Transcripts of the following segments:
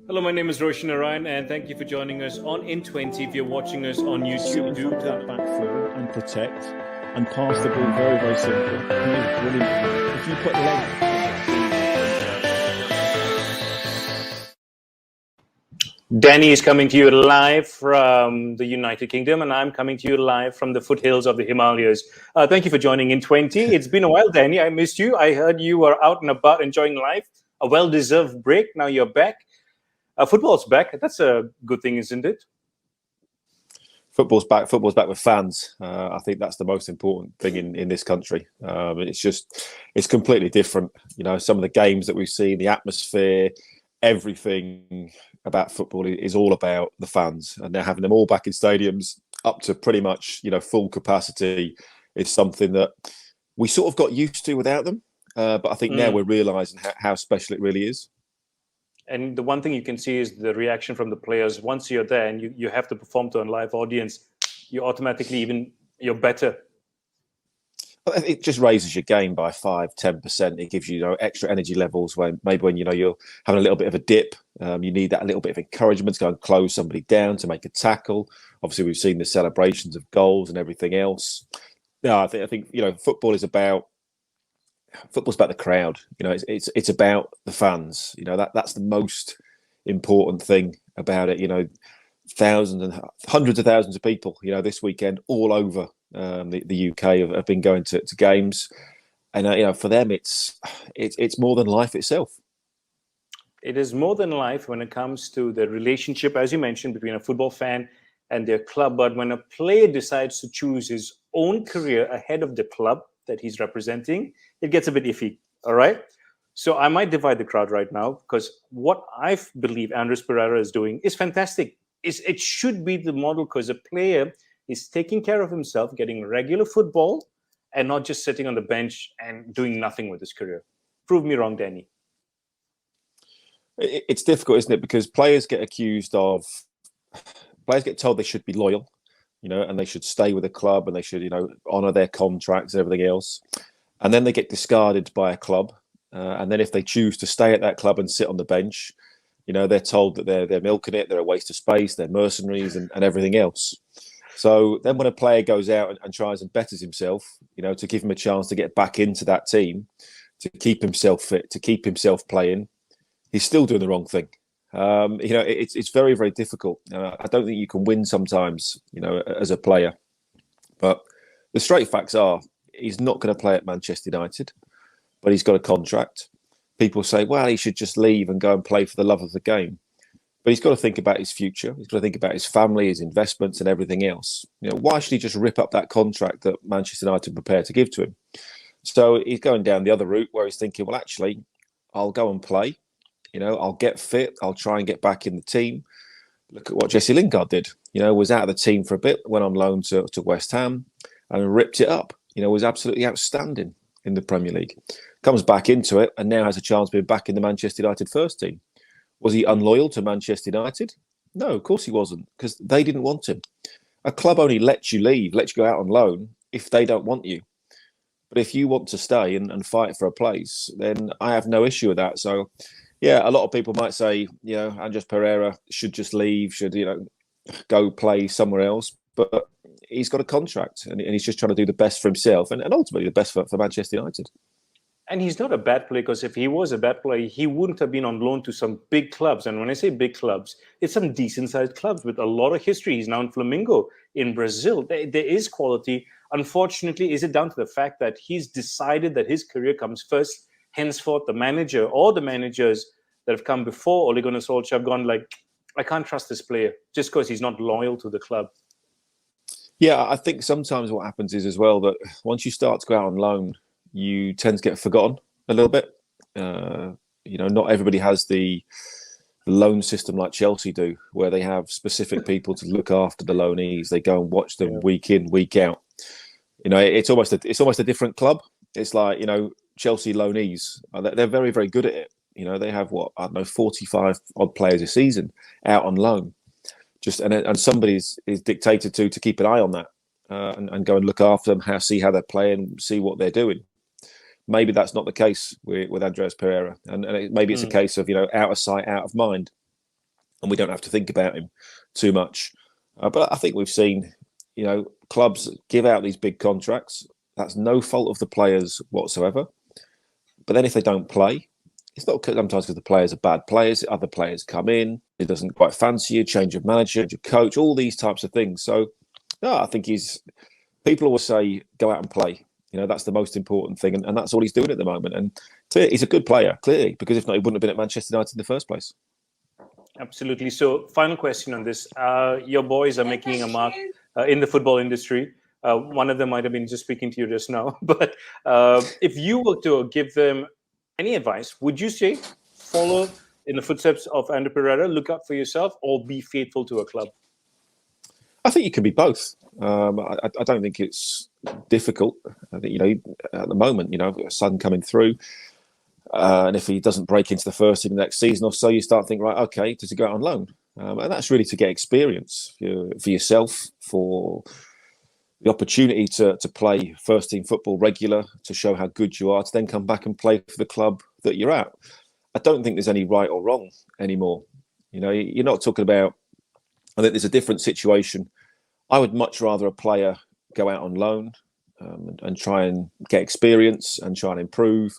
Hello, my name is Roshan Narayan, and thank you for joining us on In 20. If you're watching us on Sit YouTube, in do front of turn that back four and protect and pass the ball very, very simply. Brilliant. If you put leg. Danny is coming to you live from the United Kingdom, and I'm coming to you live from the foothills of the Himalayas. Thank you for joining in 20. It's been a while, Danny. I missed you. I heard you were out and about enjoying life, a well deserved break. Now you're back. Football's back. That's a good thing, isn't it? Football's back. Football's back with fans. I think that's the most important thing in this country. It's completely different. You know, some of the games that we've seen, the atmosphere, everything about football is all about the fans, and they're having them all back in stadiums up to pretty much full capacity. Is something that we sort of got used to without them, but I think now we're realising how special it really is. And the one thing you can see is the reaction from the players. Once you're there and you have to perform to a live audience, you automatically you're better. It just raises your game by 5-10%. It gives you, extra energy levels when you're having a little bit of a dip. You need that a little bit of encouragement to go and close somebody down, to make a tackle. Obviously, we've seen the celebrations of goals and everything else. No, I think football's about the crowd. It's about the fans. That's the most important thing about it. Thousands and hundreds of thousands of people, this weekend all over the UK have been going to games, and for them it's more than life itself. It is more than life when it comes to the relationship, as you mentioned, between a football fan and their club. But when a player decides to choose his own career ahead of the club that he's representing, it gets a bit iffy. All right. So I might divide the crowd right now, because what I believe Andres Pereira is doing is fantastic. It should be the model, because a player is taking care of himself, getting regular football, and not just sitting on the bench and doing nothing with his career. Prove me wrong, Danny. It's difficult, isn't it? Because players get told they should be loyal, and they should stay with the club, and they should, honour their contracts and everything else. And then they get discarded by a club. And then if they choose to stay at that club and sit on the bench, they're told that they're milking it, they're a waste of space, they're mercenaries and everything else. So then when a player goes out and tries and betters himself, to give him a chance to get back into that team, to keep himself fit, to keep himself playing, he's still doing the wrong thing. It's very, very difficult. I don't think you can win sometimes, as a player. But the straight facts are he's not going to play at Manchester United, but he's got a contract. People say, well, he should just leave and go and play for the love of the game. But he's got to think about his future. He's got to think about his family, his investments and everything else. Why should he just rip up that contract that Manchester United prepared to give to him? So he's going down the other route where he's thinking, well, actually, I'll go and play. I'll get fit. I'll try and get back in the team. Look at what Jesse Lingard did. Was out of the team for a bit, went on loan to West Ham and ripped it up. Was absolutely outstanding in the Premier League. Comes back into it and now has a chance of being back in the Manchester United first team. Was he unloyal to Manchester United? No, of course he wasn't, because they didn't want him. A club only lets you leave, lets you go out on loan if they don't want you. But if you want to stay and fight for a place, then I have no issue with that. So, yeah, a lot of people might say, Andres Pereira should just leave, should, go play somewhere else. But he's got a contract and he's just trying to do the best for himself and ultimately the best for Manchester United. And he's not a bad player, because if he was a bad player, he wouldn't have been on loan to some big clubs. And when I say big clubs, it's some decent-sized clubs with a lot of history. He's now in Flamengo in Brazil. There is quality. Unfortunately, is it down to the fact that he's decided that his career comes first? Henceforth, the manager or the managers that have come before Ole Gunnar Solskjaer have gone like, I can't trust this player just because he's not loyal to the club. Yeah, I think sometimes what happens is as well that once you start to go out on loan, you tend to get forgotten a little bit. Not everybody has the loan system like Chelsea do, where they have specific people to look after the loanees. They go and watch them week in, week out. It's almost a different club. It's like, Chelsea loanees. They're very, very good at it. They have 45 odd players a season out on loan. And somebody is dictated to keep an eye on that and go and look after them, see how they're playing, see what they're doing. Maybe that's not the case with Andres Pereira, and maybe it's a case of out of sight, out of mind. and we don't have to think about him too much. But I think we've seen, clubs give out these big contracts. That's no fault of the players whatsoever. But then if they don't play, it's not sometimes because the players are bad players. Other players come in, it doesn't quite fancy you, change of manager, change of coach, all these types of things. So, no, I think people always say, go out and play. That's the most important thing. And that's all he's doing at the moment. And he's a good player, clearly, because if not, he wouldn't have been at Manchester United in the first place. Absolutely. So, final question on this. Your boys are making a mark in the football industry. One of them might have been just speaking to you just now. But if you were to give them any advice, would you say follow in the footsteps of Andrew Pereira, look out for yourself, or be faithful to a club? I think you can be both. I don't think it's difficult. I think, at the moment, a son coming through. And if he doesn't break into the first team next season or so, you start thinking, right, okay, does he go out on loan? And that's really to get experience for yourself, for the opportunity to play first team football regular, to show how good you are, to then come back and play for the club that you're at. I don't think there's any right or wrong anymore. You're not talking about, I think there's a different situation. I would much rather a player go out on loan and try and get experience and try and improve,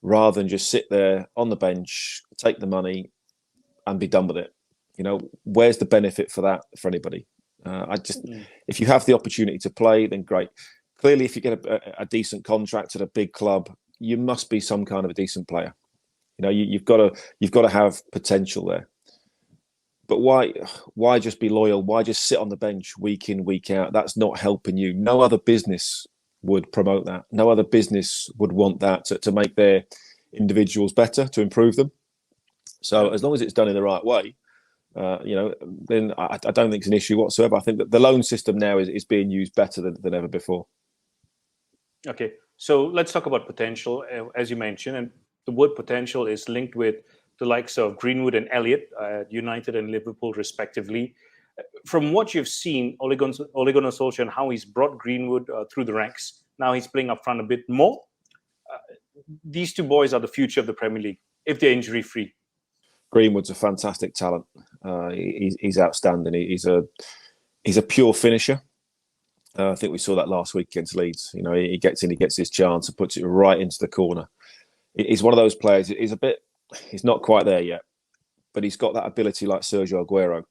rather than just sit there on the bench, take the money, and be done with it. Where's the benefit for that for anybody? If you have the opportunity to play, then great. Clearly, if you get a decent contract at a big club, you must be some kind of a decent player. You've got to have potential there. But why just be loyal? Why just sit on the bench week in, week out? That's not helping you. No other business would promote that. No other business would want that to make their individuals better, to improve them. So as long as it's done in the right way, then I don't think it's an issue whatsoever. I think that the loan system now is being used better than ever before. Okay, so let's talk about potential, as you mentioned, and the word potential is linked with the likes of Greenwood and Elliott at United and Liverpool, respectively. From what you've seen, Ole Gunnar Solskjaer and how he's brought Greenwood through the ranks, now he's playing up front a bit more. These two boys are the future of the Premier League, if they're injury-free. Greenwood's a fantastic talent. He's outstanding. He's a pure finisher. I think we saw that last week against Leeds. He gets in, he gets his chance and puts it right into the corner. He's one of those players. He's not quite there yet, but he's got that ability like Sergio Aguero.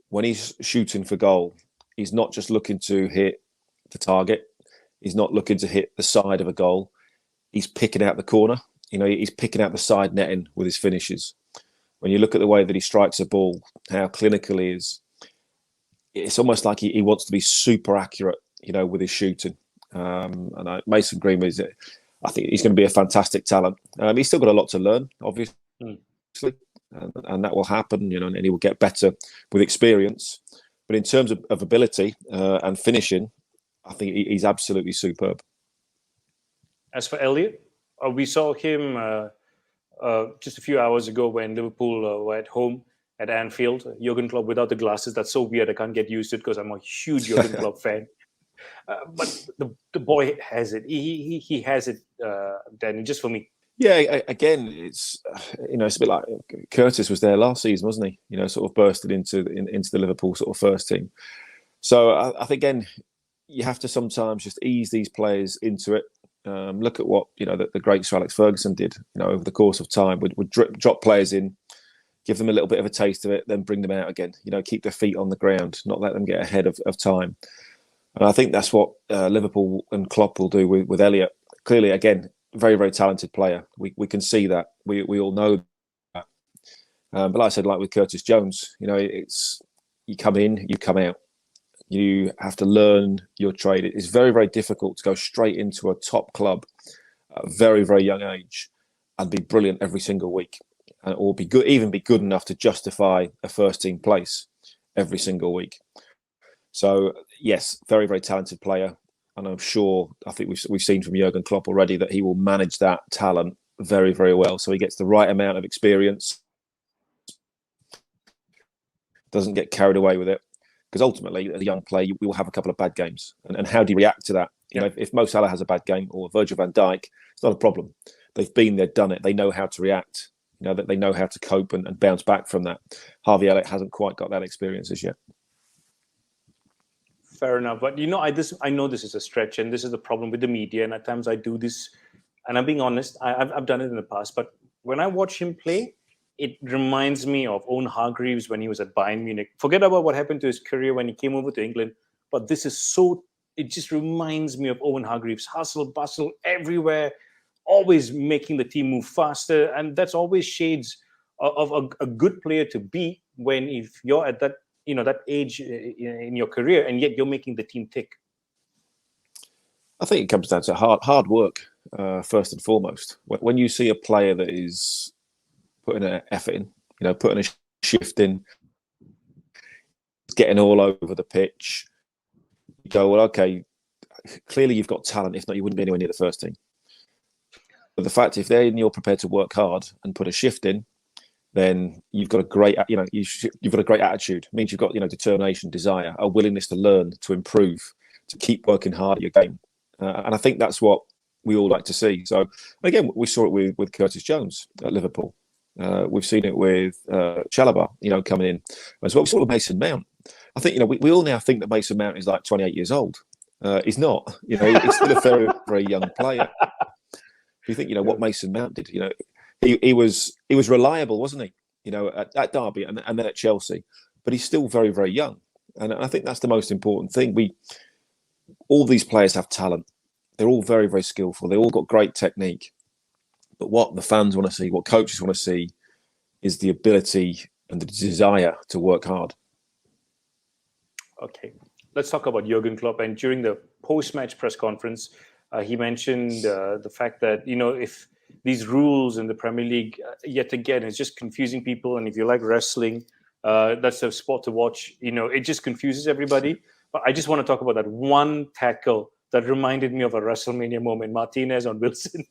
When he's shooting for goal, he's not just looking to hit the target. He's not looking to hit the side of a goal. He's picking out the corner. He's picking out the side netting with his finishes. When you look at the way that he strikes a ball, how clinical he is, it's almost like he wants to be super accurate, with his shooting. Mason Greenwood, I think he's going to be a fantastic talent. He's still got a lot to learn, obviously, and that will happen, and he will get better with experience. But in terms of ability and finishing, I think he's absolutely superb. As for Elliott, we saw him just a few hours ago when Liverpool were at home at Anfield. Jurgen Klopp without the glasses. That's so weird. I can't get used to it because I'm a huge Jurgen Klopp fan. But the boy has it. He has it, Danny, just for me. Yeah, again, it's it's a bit like Curtis was there last season, wasn't he? Sort of bursted into the Liverpool sort of first team. So I think, again, you have to sometimes just ease these players into it. Look at what the great Sir Alex Ferguson did. Over the course of time, would drop players in, give them a little bit of a taste of it, then bring them out again. Keep their feet on the ground, not let them get ahead of time. And I think that's what Liverpool and Klopp will do with Elliott. Clearly, again, very, very talented player. We can see that. We all know that. But like I said, like with Curtis Jones, it's you come in, you come out. You have to learn your trade. It's very, very difficult to go straight into a top club at a very, very young age and be brilliant every single week, or be good, even be good enough to justify a first team place every single week. So yes, very, very talented player, and I'm sure, I think we've seen from Jurgen Klopp already that he will manage that talent very, very well. So he gets the right amount of experience, doesn't get carried away with it. Because ultimately, as a young player, we will have a couple of bad games. And how do you react to that? If Mo Salah has a bad game or Virgil van Dijk, it's not a problem. They've been there, done it. They know how to react. that they know how to cope and bounce back from that. Harvey Elliott hasn't quite got that experience as yet. Fair enough, but I know this is a stretch, and this is the problem with the media. And at times I do this, and I'm being honest. I've done it in the past, but when I watch him play, it reminds me of Owen Hargreaves when he was at Bayern Munich. Forget about what happened to his career when he came over to England, but this is so. It just reminds me of Owen Hargreaves. Hustle, bustle everywhere, always making the team move faster, and that's always shades of a good player to be when if you're at that that age in your career, and yet you're making the team tick. I think it comes down to hard work first and foremost. When you see a player that is putting an effort in, putting a shift in, getting all over the pitch, you go, well, okay, clearly you've got talent. If not, you wouldn't be anywhere near the first team. But the fact, if you're prepared to work hard and put a shift in, then you've got a great, you've got a great attitude. It means you've got, determination, desire, a willingness to learn, to improve, to keep working hard at your game. And I think that's what we all like to see. So again, we saw it with Curtis Jones at Liverpool. We've seen it with Chalobah, coming in as well. We saw it with Mason Mount. I think, we all now think that Mason Mount is like 28 years old. He's not. He's still a very, very young player. If you think, what Mason Mount did, he was reliable, wasn't he? At Derby and then at Chelsea, but he's still very, very young, and I think that's the most important thing. All these players have talent. They're all very, very skillful. They all got great technique, but what the fans want to see, what coaches want to see, is the ability and the desire to work hard. Okay, let's talk about Jurgen Klopp. And during the post-match press conference, he mentioned the fact that if these rules in the Premier League, yet again, is just confusing people. And if you like wrestling, that's a sport to watch. It just confuses everybody. But I just want to talk about that one tackle that reminded me of a WrestleMania moment. Martinez on Wilson.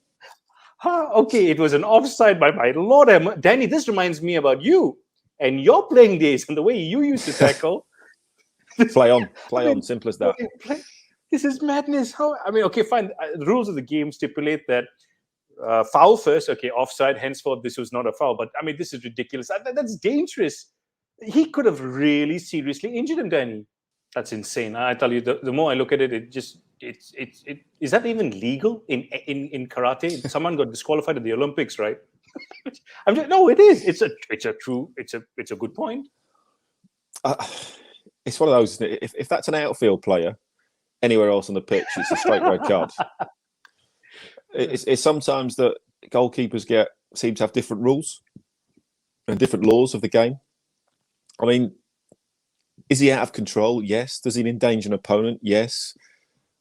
Okay, it was an offside by my Lord. Danny, this reminds me about you and your playing days and the way you used to tackle. Play on. Simple as that. This is madness. Okay, fine. The rules of the game stipulate that foul first. Okay, offside. Henceforth, this was not a foul. But this is ridiculous. That's dangerous. He could have really seriously injured him, Danny. That's insane. I tell you, the more I look at it, it's is that even legal in karate? Someone got disqualified at the Olympics, right? No, it is. It's a good point. It's one of those. If that's an outfield player, anywhere else on the pitch, it's a straight red card. It's sometimes that goalkeepers seem to have different rules and different laws of the game. Is he out of control? Yes. Does he endanger an opponent? Yes.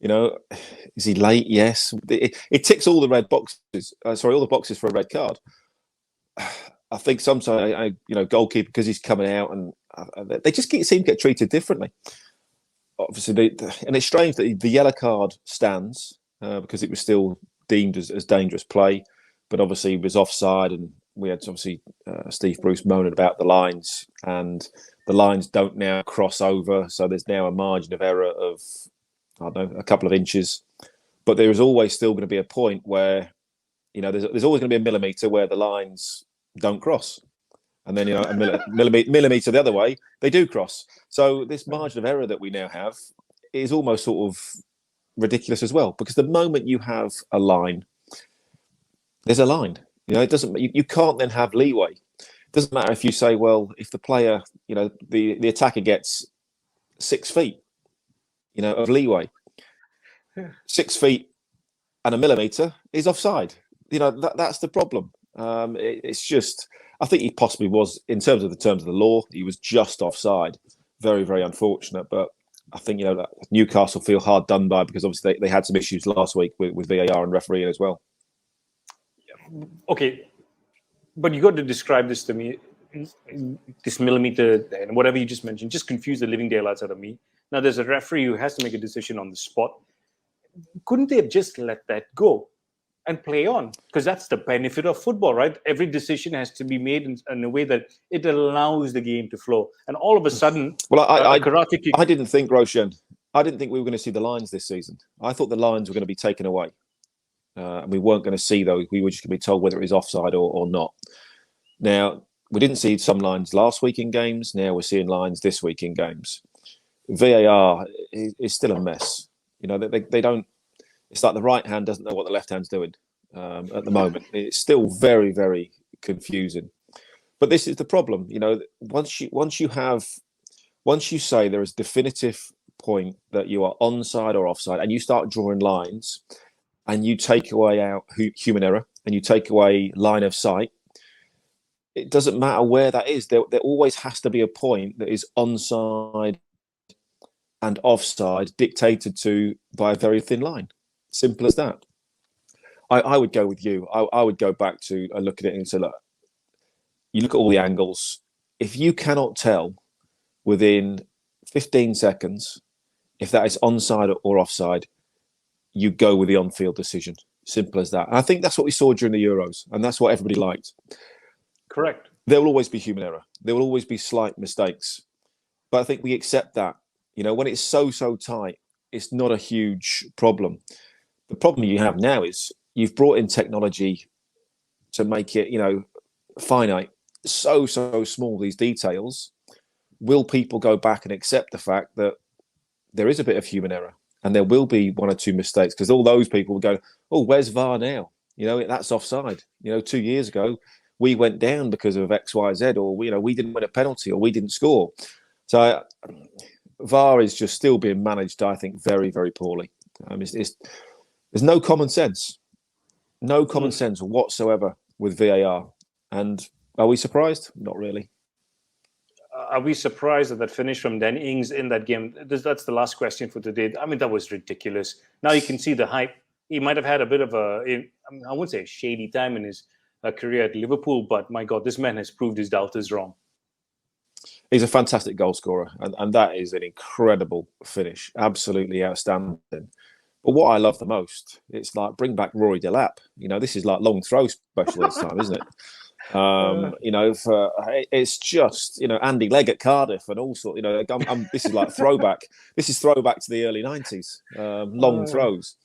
Is he late? Yes. It ticks all the red boxes. All the boxes for a red card. I think sometimes, goalkeeper, because he's coming out, and they just seem to get treated differently. Obviously, and it's strange that the yellow card stands because it was still deemed as dangerous play, but obviously it was offside, and we had obviously Steve Bruce moaning about the lines, and the lines don't now cross over, so there's now a margin of error of, I don't know, a couple of inches. But there is always still going to be a point where, there's always going to be a millimetre where the lines don't cross. And then, a millimetre the other way, they do cross. So this margin of error that we now have is almost sort of ridiculous as well, because the moment you have a line, there's a line. It doesn't. You can't then have leeway. It doesn't matter if you say, well, if the player, the attacker gets 6 feet, of leeway, 6 feet and a millimetre is offside. That's the problem. It's just, I think he possibly was, in terms of the law, he was just offside. Very, very unfortunate. But I think, that Newcastle feel hard done by, because obviously they had some issues last week with VAR and refereeing as well. Okay, but you got to describe this to me. This millimeter and whatever you just mentioned just confused the living daylights out of me. Now there's a referee who has to make a decision on the spot. Couldn't they have just let that go and play on? Because that's the benefit of football, right? Every decision has to be made in a way that it allows the game to flow. And all of a sudden, I karate kick. I didn't think, Roshan, we were going to see the lines this season. I thought the lines were going to be taken away. And we weren't going to see those. We were just going to be told whether it was offside or not. Now, we didn't see some lines last week in games. Now we're seeing lines this week in games. VAR is still a mess. You know, they don't. It's like the right hand doesn't know what the left hand's doing at the moment. It's still very, very confusing. But this is the problem. You know, once you say there is definitive point that you are onside or offside, and you start drawing lines, and you take away out human error, and you take away line of sight, it doesn't matter where that is. There always has to be a point that is onside and offside, dictated to by a very thin line. Simple as that. I would go with you. I would go back to look at it and say, look, you look at all the angles. If you cannot tell within 15 seconds if that is onside or offside, you go with the on-field decision. Simple as that. And I think that's what we saw during the Euros, and that's what everybody liked. Correct. There will always be human error. There will always be slight mistakes. But I think we accept that. You know, when it's so tight, it's not a huge problem. The problem you have now is you've brought in technology to make it, you know, finite, so small, these details. Will people go back and accept the fact that there is a bit of human error and there will be one or two mistakes? Because all those people will go, oh, where's VAR now? You know, that's offside. You know, 2 years ago, we went down because of X, Y, Z, or, you know, we didn't win a penalty or we didn't score. So VAR is just still being managed, I think, very, very poorly. There's no common sense. No common sense whatsoever with VAR. And are we surprised? Not really. Are we surprised at that finish from Danny Ings in that game? That's the last question for today. I mean, that was ridiculous. Now you can see the hype. He might have had a bit of I wouldn't say a shady time in his career at Liverpool, but my God, this man has proved his doubters wrong. He's a fantastic goal scorer, and that is an incredible finish. Absolutely outstanding. But what I love the most, it's like bring back Rory Delap. You know, this is like long throw special this time, isn't it? You know, it's just, you know, Andy Legg at Cardiff and all sorts. You know, this is like throwback. This is throwback to the early 90s. Long throws.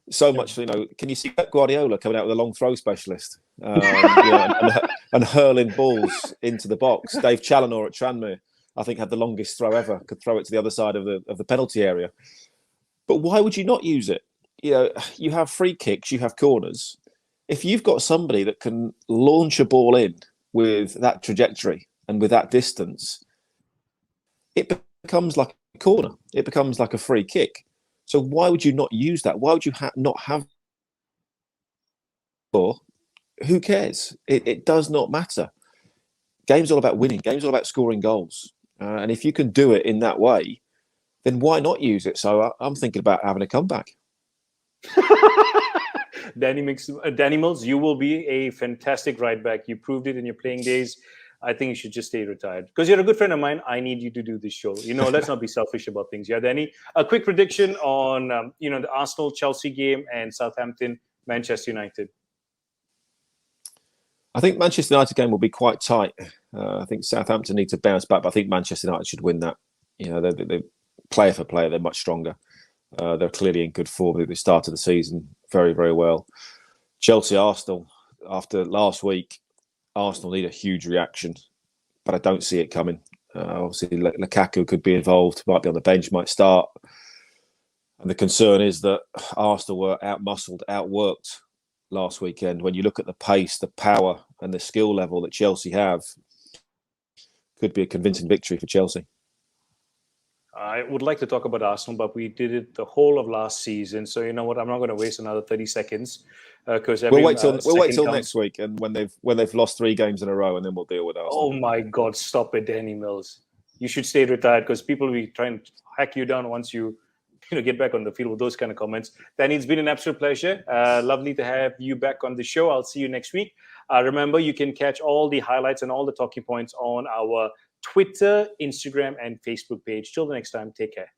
So much, you know. Can you see Pep Guardiola coming out with a long throw specialist, you know, and hurling balls into the box? Dave Challinor at Tranmere, I think, had the longest throw ever. Could throw it to the other side of the penalty area. But why would you not use it? You know, you have free kicks, you have corners. If you've got somebody that can launch a ball in with that trajectory and with that distance, it becomes like a corner. It becomes like a free kick. So why would you not use that? Why would you not have? Or who cares? It does not matter. Game's all about winning. Game's all about scoring goals. And if you can do it in that way, then why not use it? So I'm thinking about having a comeback. Danny Mills, you will be a fantastic right back. You proved it in your playing days. I think you should just stay retired because you're a good friend of mine. I need you to do this show. You know, let's not be selfish about things. Yeah, Danny. A quick prediction on you know, the Arsenal-Chelsea game and Southampton-Manchester United. I think Manchester United game will be quite tight. I think Southampton need to bounce back, but I think Manchester United should win that. You know, they player for player, they're much stronger. They're clearly in good form. They started the season very, very well. Chelsea-Arsenal, after last week, Arsenal need a huge reaction, but I don't see it coming. Obviously, Lukaku could be involved, might be on the bench, might start. And the concern is that Arsenal were out-muscled, outworked last weekend. When you look at the pace, the power, and the skill level that Chelsea have, could be a convincing victory for Chelsea. I would like to talk about Arsenal, but we did it the whole of last season. So you know what? I'm not going to waste another 30 seconds because we'll wait till next week, and when they've lost 3 games in a row, and then we'll deal with Arsenal. Oh my God! Stop it, Danny Mills. You should stay retired because people will be trying to hack you down once you get back on the field with those kind of comments. Danny, it's been an absolute pleasure. Lovely to have you back on the show. I'll see you next week. Remember, you can catch all the highlights and all the talking points on our Twitter, Instagram, and Facebook page. Till the next time, take care.